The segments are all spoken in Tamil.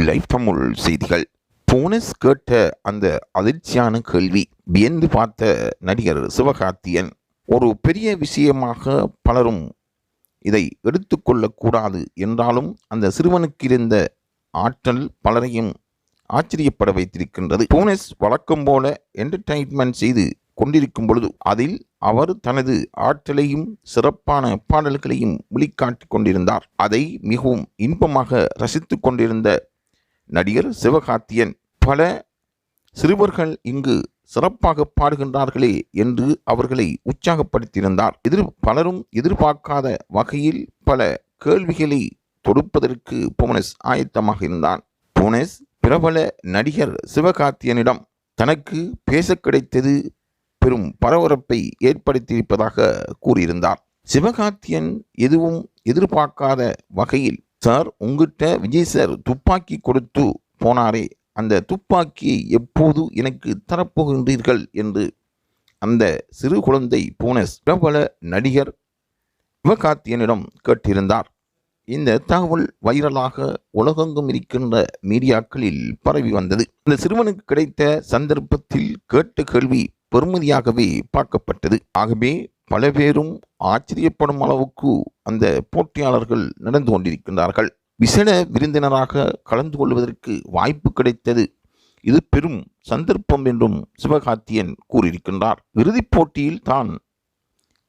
லைவ் தமிழ் செய்திகள். போனஸ் கேட்ட அந்த அதிர்ச்சியான கேள்வி வியந்து பார்த்த நடிகர் சிவகார்த்தியன். ஒரு பெரிய விஷயமாக பலரும் இதை எடுத்துக்கொள்ளக்கூடாது என்றாலும் அந்த சிறுவனுக்கு இருந்த ஆற்றல் பலரையும் ஆச்சரியப்பட வைத்திருக்கின்றது. போனஸ் வழக்கம் போல என்டர்டைன்மெண்ட் செய்து கொண்டிருக்கும் பொழுது அதில் அவர் தனது ஆற்றலையும் சிறப்பான பாடல்களையும் வெளிக்காட்டி கொண்டிருந்தார். அதை மிகவும் இன்பமாக ரசித்து கொண்டிருந்த நடிகர் சிவகார்த்தியன் பல சிறுவர்கள் இங்கு சிறப்பாக பாடுகின்றார்களே என்று அவர்களை உற்சாகப்படுத்தியிருந்தார். பலரும் எதிர்பார்க்காத வகையில் பல கேள்விகளை தொடுப்பதற்கு போனஸ் ஆயத்தமாக இருந்தான். போனஸ் பிரபல நடிகர் சிவகார்த்தியனிடம் தனக்கு பேச கிடைத்தது பெரும் பரபரப்பை ஏற்படுத்தியிருப்பதாக கூறியிருந்தார். சிவகார்த்தியன் எதுவும் எதிர்பார்க்காத வகையில், சார் உங்ககிட்ட விஜய் சார் துப்பாக்கி கொடுத்து போனாரே, அந்த துப்பாக்கியை எப்போது எனக்கு தரப்போகின்றீர்கள் என்று அந்த சிறு குழந்தை போனஸ் பிரபல நடிகர் சிவகார்த்தியனிடம் கேட்டிருந்தார். இந்த தகவல் வைரலாக உலகெங்கும் இருக்கின்ற மீடியாக்களில் பரவி வந்தது. அந்த சிறுவனுக்கு கிடைத்த சந்தர்ப்பத்தில் கேட்ட கேள்வி பெருமதியாகவே பார்க்கப்பட்டது. ஆகவே பல பேரும் ஆச்சரியப்படும் அளவுக்கு அந்த போட்டியாளர்கள் நடந்து கொண்டிருக்கின்றார்கள். விசேட விருந்தினராக கலந்து கொள்வதற்கு வாய்ப்பு கிடைத்தது. இது பெரும் சந்தர்ப்பம் என்றும் சிவகார்த்தியன் கூறியிருக்கின்றார். இறுதிப் போட்டியில் தான்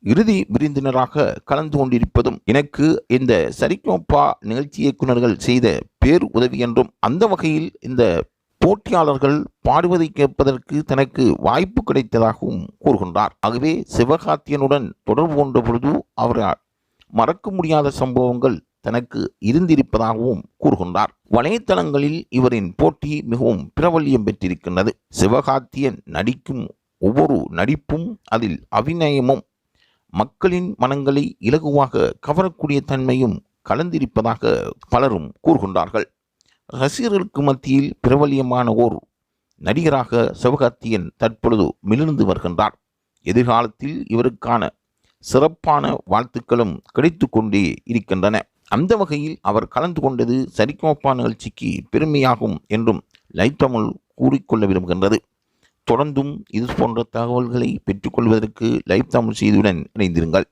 இறுதி விருந்தினராக கலந்து கொண்டிருப்பதும் எனக்கு இந்த சரிகமபா நிகழ்ச்சி இயக்குநர்கள் செய்த பேர் உதவி என்றும், அந்த வகையில் இந்த போட்டியாளர்கள் பாடுவதை கேட்பதற்கு தனக்கு வாய்ப்பு கிடைத்ததாகவும் கூறுகின்றார். ஆகவே சிவகார்த்தியனுடன் தொடர்பு கொண்ட பொழுது அவரால் மறக்க முடியாத சம்பவங்கள் தனக்கு இருந்திருப்பதாகவும் கூறுகின்றார். வலைத்தளங்களில் இவரின் போட்டி மிகவும் பிரபல்யம் பெற்றிருக்கின்றது. சிவகார்த்தியன் நடிக்கும் ஒவ்வொரு நடிப்பும் அதில் அபிநயமும் மக்களின் மனங்களை இலகுவாக கவரக்கூடிய தன்மையும் கலந்திருப்பதாக பலரும் கூறுகின்றார்கள். ரசிகர்களுக்கு மத்தியில் பிரபல்யமான ஓர் நடிகராக சிவகார்த்தியன் தற்பொழுது மிளிர்ந்து வருகின்றார். எதிர்காலத்தில் இவருக்கான சிறப்பான வாழ்த்துக்களும் கிடைத்து கொண்டே இருக்கின்றன. அந்த வகையில் அவர் கலந்து கொண்டது சரிகமபா நிகழ்ச்சிக்கு பெருமையாகும் என்றும் லைவ் தமிழ் கூறிக்கொள்ள விரும்புகின்றது. தொடர்ந்தும் இது போன்ற தகவல்களை பெற்றுக்கொள்வதற்கு லைவ் தமிழ் செய்தியுடன் இணைந்திருங்கள்.